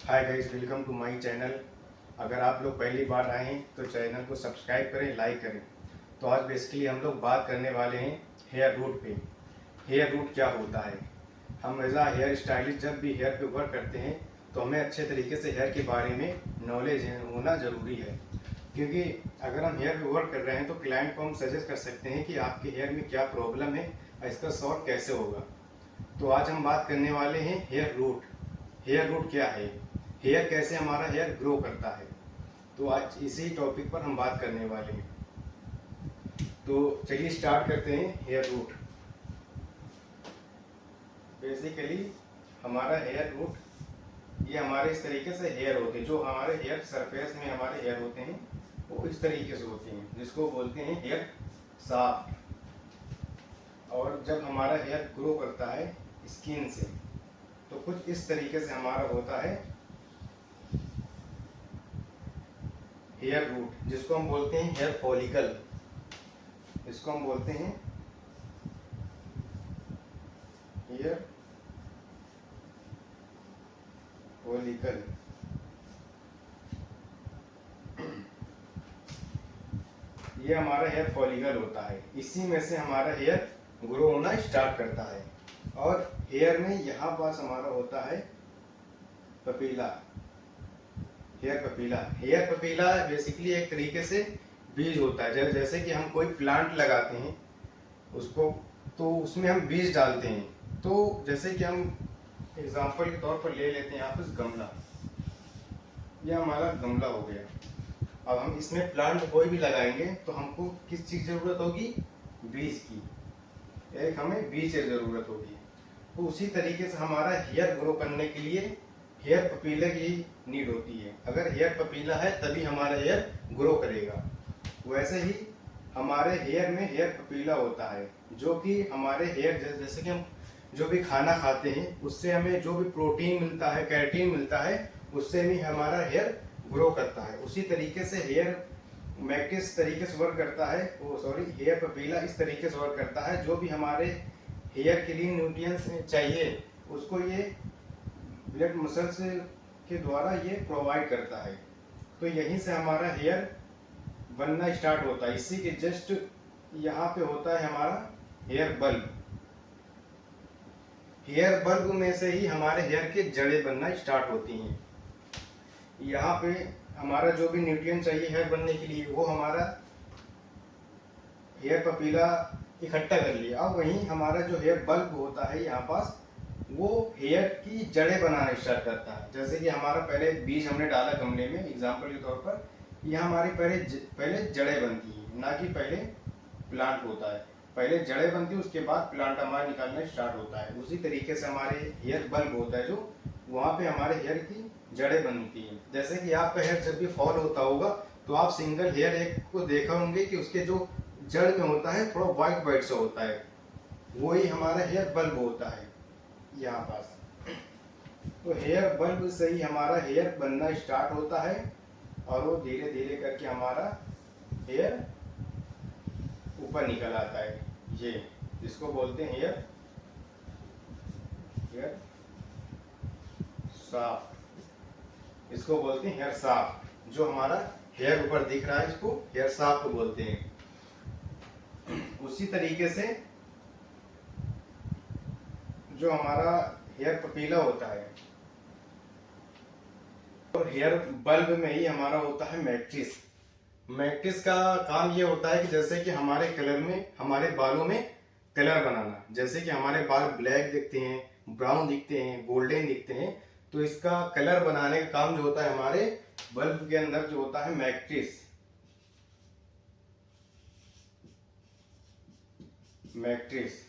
Hi guys, welcome to my channel. अगर आप लोग पहली बार आए हैं तो चैनल को सब्सक्राइब करें, लाइक करें। तो आज बेसिकली हम लोग बात करने वाले हैं हेयर रूट पे। हेयर रूट क्या होता है? हम एज आ हेयर स्टाइलिस्ट जब भी हेयर पे वर्क करते हैं तो हमें अच्छे तरीके से हेयर के बारे में नॉलेज होना ज़रूरी है, क्योंकि अगर हम हेयर पे वर्क कर रहे हैं तो क्लाइंट को हम सजेस्ट कर सकते हैं कि आपके हेयर में क्या प्रॉब्लम है और इसका सॉल्व कैसे होगा। तो आज हम बात करने वाले हैं हेयर रूट। हेयर रूट क्या है, हेयर कैसे हमारा हेयर ग्रो करता है, तो आज इसी टॉपिक पर हम बात करने वाले हैं। तो चलिए स्टार्ट करते हैं। हेयर रूट बेसिकली हमारा हेयर रूट, ये हमारे इस तरीके से हेयर होते हैं। जो हमारे हेयर सरफेस में हमारे हेयर होते हैं वो इस तरीके से होते हैं, जिसको बोलते हैं हेयर शाफ्ट। और जब हमारा हेयर ग्रो करता है स्किन से तो कुछ इस तरीके से हमारा होता है हेयर रूट, जिसको हम बोलते हैं हेयर फॉलिकल। इसको हम बोलते हैं हेयर फॉलिकल। ये हमारा हेयर फॉलिकल होता है, इसी में से हमारा हेयर ग्रो होना स्टार्ट करता है। और हेयर में यहाँ पास हमारा होता है पपीला। हेयर पपीला बेसिकली एक तरीके से बीज होता है। जैसे कि हम कोई प्लांट लगाते हैं उसको, तो उसमें हम बीज डालते हैं। तो जैसे कि हम एग्जांपल के तौर पर ले लेते हैं यहाँ पर गमला। यह हमारा गमला हो गया। अब हम इसमें प्लांट कोई भी लगाएंगे तो हमको किस चीज़ की ज़रूरत होगी? बीज की। एक हमें बीज की ज़रूरत होगी। तो उसी तरीके से हमारा हेयर ग्रो करने के लिए हेयर पपीले की नीड होती है। अगर हेयर पपीला है तभी हमारा हेयर ग्रो करेगा। वैसे ही हमारे हेयर में हेयर पपीला होता है, जो कि हमारे हेयर जैसे कि हम जो भी खाना खाते हैं उससे हमें जो भी प्रोटीन मिलता है, कैराटिन मिलता है, उससे भी हमारा हेयर ग्रो करता है। उसी तरीके से हेयर मैट्रिक्स तरीके से वर्क करता है, वो सॉरी हेयर पपीला इस तरीके से वर्क करता है। जो भी हमारे हेयर के लिए न्यूट्रिएंट्स चाहिए उसको ये ब्लड मसल्स के द्वारा ये प्रोवाइड करता है। तो यहीं से हमारा हेयर बनना स्टार्ट होता है। इसी के जस्ट यहाँ पे होता है हमारा हेयर बल्ब। हेयर बल्ब में से ही हमारे हेयर के जड़ें बनना स्टार्ट होती हैं। यहाँ पे हमारा जो भी न्यूट्रिएंट चाहिए हेयर बनने के लिए वो हमारा हेयर पपीला इकट्ठा कर लिया। अब वहीं हमारा जो हेयर बल्ब होता है यहाँ पास, वो हेयर की जड़ें बनाना स्टार्ट करता है। जैसे कि हमारा पहले बीज हमने डाला गमले में, एग्जाम्पल के तौर पर यह हमारी पहले जड़ें बनती हैं, ना कि पहले प्लांट होता है। पहले जड़ें बनती है, उसके बाद प्लांट हमारा निकालना स्टार्ट होता है। उसी तरीके से हमारे हेयर बल्ब होता है, जो वहाँ पे हमारे हेयर की जड़ें बनती हैं। जैसे कि आपका हेयर जब भी फॉल होता होगा तो आप सिंगल हेयर एक को देखा होंगे कि उसके जो जड़ में होता है थोड़ा व्हाइट व्हाइट सा होता है, वही हमारा हेयर बल्ब होता है यहाँ पास। तो हेयर बल्ब से ही हमारा हेयर बनना स्टार्ट होता है और वो धीरे धीरे करके हमारा हेयर ऊपर निकल आता है। ये जिसको बोलते हैं हेयर हेयर शाफ्ट। इसको बोलते हैं हेयर शाफ्ट। जो हमारा हेयर ऊपर दिख रहा है इसको हेयर शाफ्ट बोलते हैं। उसी तरीके से जो हमारा हेयर पपीला होता है और हेयर बल्ब में ही हमारा होता है मैट्रिक्स। मैट्रिक्स का काम ये होता है कि जैसे कि हमारे कलर में, हमारे बालों में कलर बनाना। जैसे कि हमारे बाल ब्लैक दिखते हैं, ब्राउन दिखते हैं, गोल्डन दिखते हैं, तो इसका कलर बनाने का काम जो होता है हमारे बल्ब के अंदर जो होता है मैट्रिक्स। मैट्रिक्स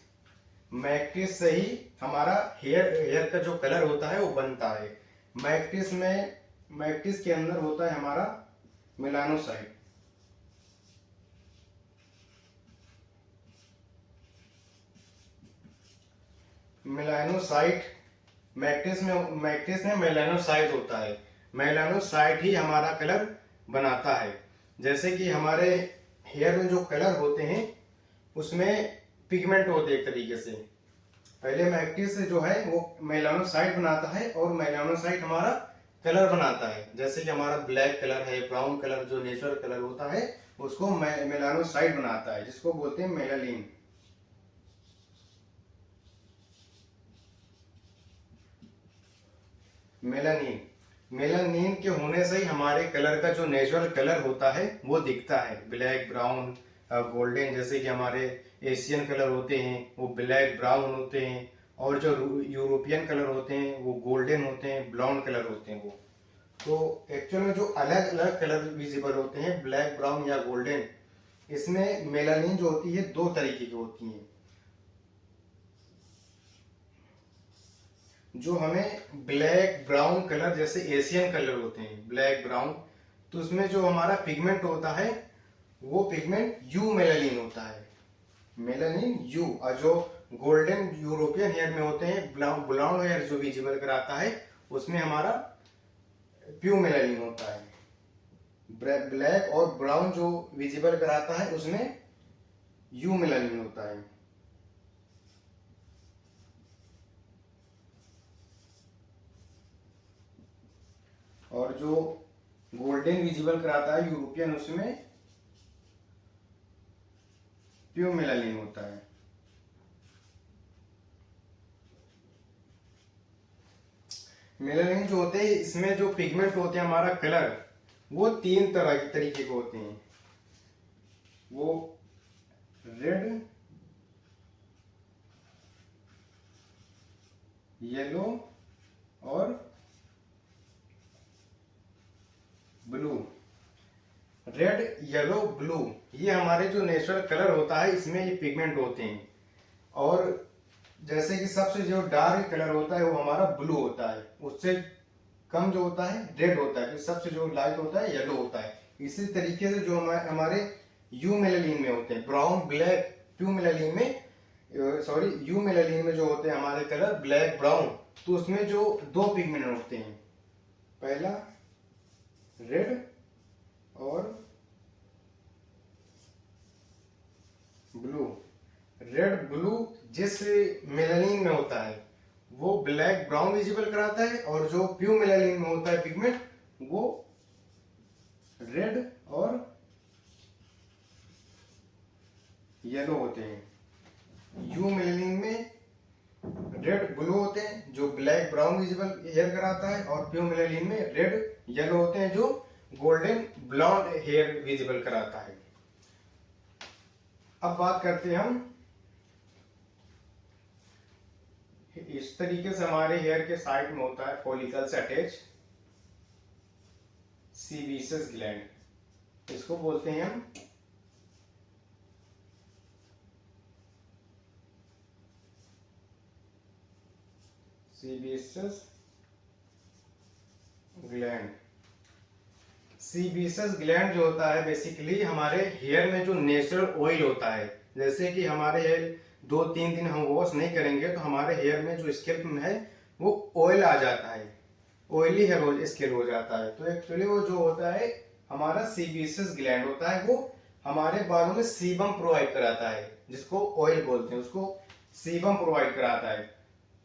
मैट्रिक्स से ही हमारा हेयर का जो कलर होता है वो बनता है। मैट्रिक्स के अंदर होता है हमारा मेलानोसाइट। मेलानोसाइट मैट्रिक्स में मेलानोसाइट होता है। मेलानोसाइट ही हमारा कलर बनाता है। जैसे कि हमारे हेयर में जो कलर होते हैं उसमें पिगमेंट होते हैं एक तरीके से। पहले मैट्रिक्स जो है वो मेलानोसाइट बनाता है और मेलानोसाइट हमारा कलर बनाता है। जैसे कि हमारा ब्लैक कलर है, ब्राउन कलर जो नेचुरल कलर होता है उसको मेलानोसाइट बनाता है, जिसको बोलते हैं मेलानिन। मेलानिन मेलानिन के होने से ही हमारे कलर का जो नेचुरल कलर होता है वो दिखता है, ब्लैक, ब्राउन, गोल्डन। जैसे कि हमारे एशियन कलर होते हैं वो ब्लैक ब्राउन होते हैं, और जो यूरोपियन कलर होते हैं वो गोल्डन होते हैं, ब्राउन कलर होते हैं वो। तो एक्चुअल में जो अलग अलग कलर विजिबल होते हैं, ब्लैक, ब्राउन या गोल्डन, इसमें मेलानिन जो होती है दो तरीके की होती है। जो हमें ब्लैक ब्राउन कलर जैसे एशियन कलर होते हैं ब्लैक ब्राउन, तो उसमें जो हमारा पिगमेंट होता है वो पिगमेंट यू मेलानिन होता है, मेलानिन यू। और जो गोल्डन यूरोपियन हेयर में होते हैं, ब्राउन हेयर जो विजिबल कराता है उसमें हमारा प्यू मेलानिन होता है। ब्लैक और ब्राउन जो विजिबल कराता है उसमें यू मेलानिन होता है। और जो गोल्डन विजिबल कराता है यूरोपियन, उसमें प्यू मेलानिन होता है। मेलानिन जो होते हैं इसमें जो पिगमेंट होते हैं हमारा कलर, वो तीन तरह के तरीके के होते हैं। वो रेड, येलो और ब्लू। रेड, येलो, ब्लू, ये हमारे जो नेचुरल कलर होता है इसमें ये पिगमेंट होते हैं। और जैसे कि सबसे जो डार्क कलर होता है वो हमारा ब्लू होता है, उससे कम जो होता है रेड होता है, फिर सबसे जो लाइट होता है येलो होता है। इसी तरीके से जो हमारे यू मेलानिन में होते हैं ब्राउन, ब्लैक, प्यू मेलानिन में, सॉरी, यू मेलानिन में जो होते हैं हमारे कलर ब्लैक, ब्राउन, तो उसमें जो दो पिगमेंट होते हैं, पहला रेड और ब्लू। रेड ब्लू जिस मेलानिन में होता है वो ब्लैक ब्राउन विजिबल कराता है, और जो प्यू मेलानिन में होता है पिगमेंट वो रेड और येलो होते हैं। यू मेलानिन में रेड ब्लू होते हैं जो ब्लैक ब्राउन विजिबल हेयर कराता है, और प्यू मेलानिन में रेड येलो होते हैं जो गोल्डन ब्लॉन्ड हेयर विजिबल कराता है। अब बात करते हैं हम, इस तरीके से हमारे हेयर के साइड में होता है फॉलिकल से अटैच सीबेसियस ग्लैंड, इसको बोलते हैं हम सीबेसियस ग्लैंड। सीबेसियस ग्लैंड जो होता है बेसिकली हमारे हेयर में जो नेचुरल ऑयल होता है, जैसे कि हमारे हेयर 2-3 दिन हम वॉश नहीं करेंगे तो हमारे हेयर में जो स्कैल्प में है वो ऑयल आ जाता है, ऑयली हेयर स्कैल्प हो जाता है। तो एक्चुअली वो जो होता है हमारा सीबेसियस ग्लैंड होता है, वो हमारे बालों में सीबम प्रोवाइड कराता है, जिसको ऑयल बोलते हैं, उसको सीबम प्रोवाइड कराता है।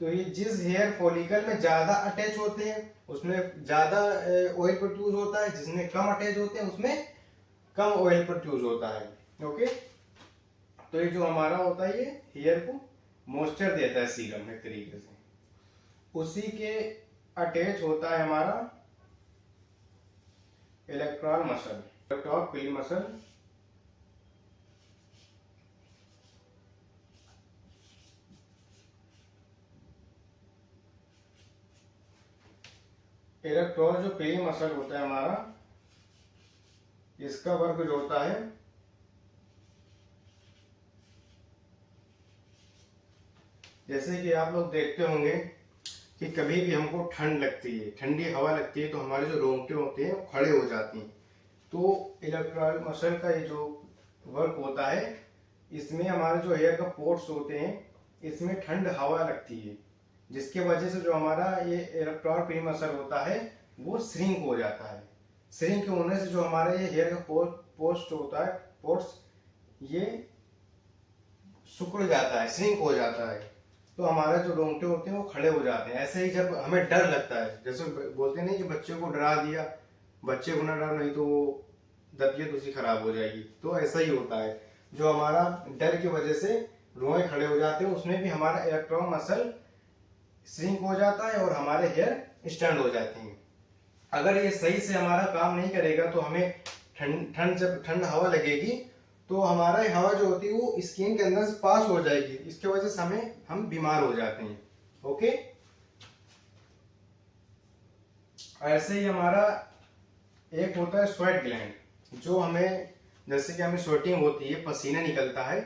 तो ये जिस हेयर फॉलिकल में ज्यादा अटैच होते हैं उसमें ज्यादा ऑयल प्रोड्यूस होता है, जिसमें कम अटैच होते हैं उसमें कम ऑयल प्रोड्यूस होता है। ओके, तो ये जो हमारा होता है ये हेयर को मॉइस्चर देता है सीरम एक तरीके से। उसी के अटैच होता है हमारा इलेक्ट्रॉल मसल, इलेक्ट्रॉल पिली मसल। इलेक्ट्रॉल जो पिली मसल होता है हमारा, इसका वर्क जो होता है जैसे कि आप लोग देखते होंगे कि कभी भी हमको ठंड लगती है, ठंडी हवा लगती है, तो हमारे जो रोंगटे होते हैं वो खड़े हो जाती हैं। तो इलेक्ट्रॉल मसल का ये जो वर्क होता है, इसमें हमारे जो हेयर का पोर्ट्स होते हैं इसमें ठंड हवा लगती है, जिसके वजह से जो हमारा ये इलेक्ट्रॉल पिली मसल होता है वो श्रिंक हो जाता है। श्रिंक होने से जो हमारे ये हेयर का पोस्ट होता है, पोर्ट्स, ये सिकुड़ जाता है, श्रिंक हो जाता है। तो हमारा जो रोंगटे होते हैं वो खड़े हो जाते हैं। ऐसे ही जब हमें डर लगता है, जैसे बोलते नहीं कि बच्चे को डरा दिया, बच्चे को ना डर, नहीं तो वो तबीयत उसकी खराब हो जाएगी, तो ऐसा ही होता है। जो हमारा डर की वजह से रोए खड़े हो जाते हैं, उसमें भी हमारा इलेक्ट्रॉन मसल श्रिंक हो जाता है और हमारे हेयर स्टैंड हो जाते हैं। अगर ये सही से हमारा काम नहीं करेगा तो हमें जब ठंड हवा लगेगी तो हमारा हवा जो होती है वो स्किन के अंदर से पास हो जाएगी, इसके वजह से हम बीमार हो जाते हैं। ओके, ऐसे ही हमारा एक होता है स्वेट ग्लैंड, जो हमें जैसे कि हमें स्वेटिंग होती है, पसीना निकलता है,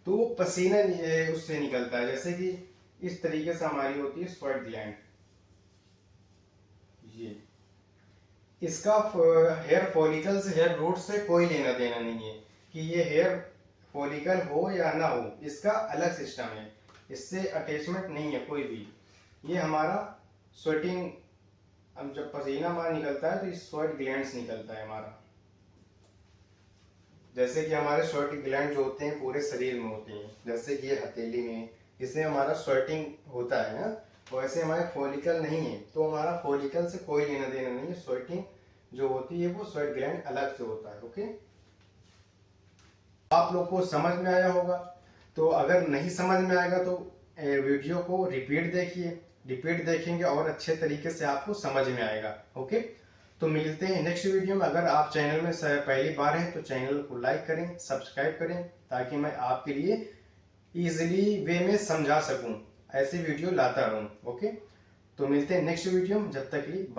तो वो पसीना उससे निकलता है। जैसे कि इस तरीके से हमारी होती है स्वेट ग्लैंड। ये इसका हेयर फॉलिकल से, हेयर रूट से कोई लेना देना नहीं है कि ये हेयर फॉलिकल हो या ना हो, इसका अलग सिस्टम है, इससे अटैचमेंट नहीं है कोई भी। ये हमारा स्वेटिंग, हम जब पसीना हमारा निकलता है तो ये स्वेट ग्लैंड्स निकलता है हमारा। जैसे कि हमारे स्वेट ग्लैंड जो होते हैं पूरे शरीर में होते हैं, जैसे कि ये हथेली में, इसमें हमारा स्वेटिंग होता है ना, वैसे हमारे फॉलिकल नहीं है, तो हमारा फॉलिकल से कोई लेना देना नहीं है। स्वेटिंग जो होती है वो स्वेट ग्लैंड अलग से होता है। ओके, आप लोग को समझ में आया होगा। तो अगर नहीं समझ में आएगा तो वीडियो को रिपीट देखिए, रिपीट देखेंगे और अच्छे तरीके से आपको समझ में आएगा। ओके, तो मिलते हैं नेक्स्ट वीडियो में। अगर आप चैनल में पहली बार हैं तो चैनल को लाइक करें, सब्सक्राइब करें, ताकि मैं आपके लिए इजीली वे में समझा सकूं, ऐसे वीडियो लाता रहूं। ओके, तो मिलते हैं नेक्स्ट वीडियो में, जब तक के लिए